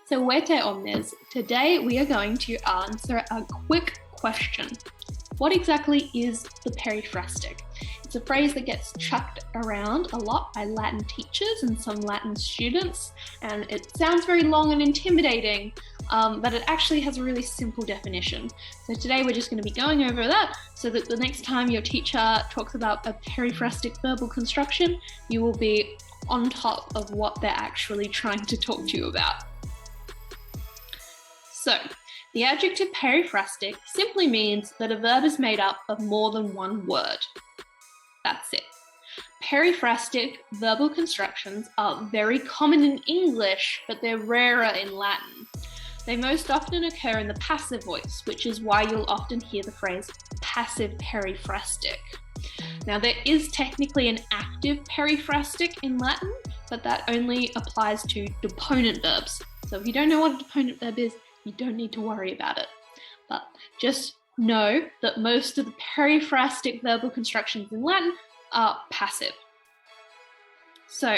So Wete Omnes, today we are going to answer a quick question. What exactly is the periphrastic? It's a phrase that gets chucked around a lot by Latin teachers and some Latin students, and it sounds very long and intimidating, but it actually has a really simple definition. So today we're just going to be going over that so that the next time your teacher talks about a periphrastic verbal construction, you will be on top of what they're actually trying to talk to you about. So, the adjective periphrastic simply means that a verb is made up of more than one word. That's it. Periphrastic verbal constructions are very common in English, but they're rarer in Latin. They most often occur in the passive voice, which is why you'll often hear the phrase passive periphrastic. Now, there is technically an active periphrastic in Latin, but that only applies to deponent verbs. So if you don't know what a deponent verb is, you don't need to worry about it. But just know that most of the periphrastic verbal constructions in Latin are passive. So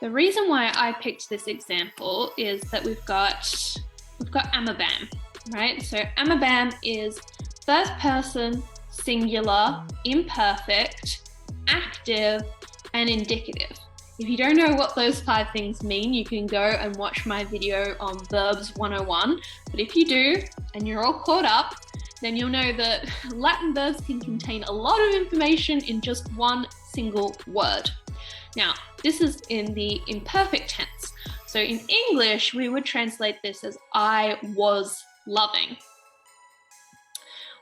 the reason why I picked this example is that we've got amabam, right? So amabam is first person, singular, imperfect, active, and indicative. If you don't know what those 5 things mean, you can go and watch my video on Verbs 101. But if you do, and you're all caught up, then you'll know that Latin verbs can contain a lot of information in just one single word. Now, this is in the imperfect tense. So in English, we would translate this as I was loving.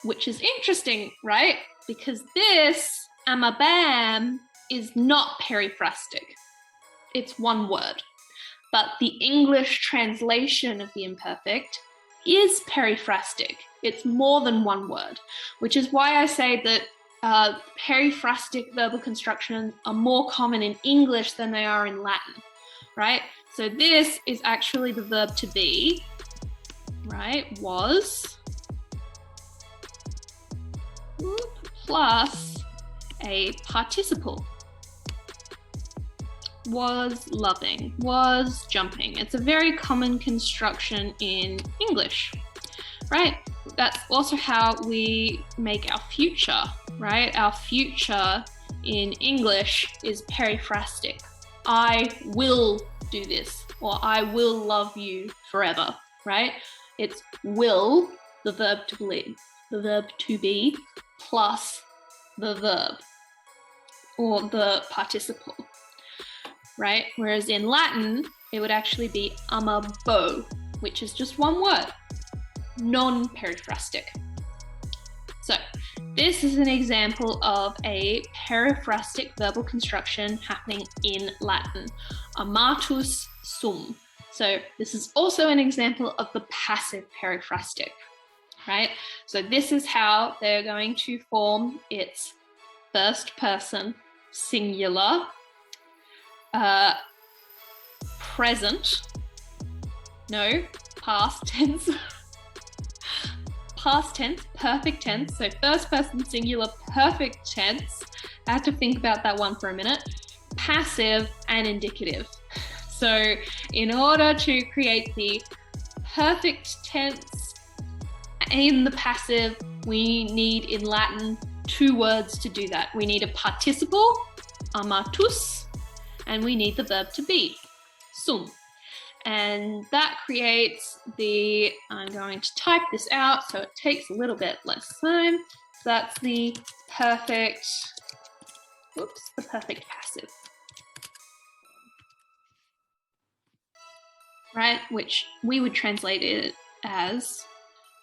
Which is interesting, right? Because this, amabam, is not periphrastic. It's one word. But the English translation of the imperfect is periphrastic. It's more than one word, which is why I say that periphrastic verbal constructions are more common in English than they are in Latin, right? So this is actually the verb to be, right? Was, plus a participle. Was loving, was jumping. It's a very common construction in English, right? That's also how we make our future, right? Our future in English is periphrastic. I will do this, or I will love you forever, right? It's will, the verb to be, plus the verb, or the participle. Right? Whereas in Latin, it would actually be amabo, which is just one word, non-periphrastic. So this is an example of a periphrastic verbal construction happening in Latin, amatus sum. So this is also an example of the passive periphrastic, right? So this is how they're going to form its first person, singular, present, no, past tense, perfect tense, so first person singular, perfect tense, I had to think about that one for a minute, passive and indicative. So in order to create the perfect tense in the passive, we need in Latin 2 words to do that. We need a participle, amatus, and we need the verb to be, sum. And that creates the, I'm going to type this out so it takes a little bit less time. So that's the perfect passive. Right, which we would translate it as,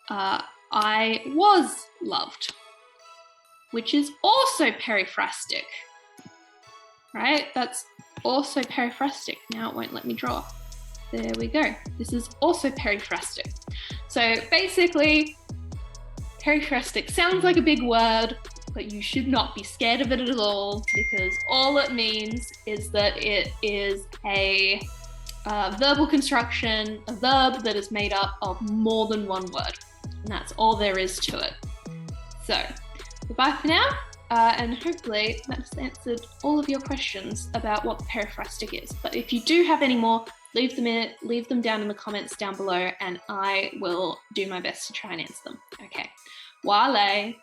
I was loved, which is also periphrastic. Right, that's also periphrastic. Now it won't let me draw. There we go. This is also periphrastic. So basically, periphrastic sounds like a big word, but you should not be scared of it at all, because all it means is that it is a verbal construction, a verb that is made up of more than one word. And that's all there is to it. So, goodbye for now. And hopefully that's answered all of your questions about what periphrastic is. But if you do have any more, leave them down in the comments down below, and I will do my best to try and answer them. Okay. Wale.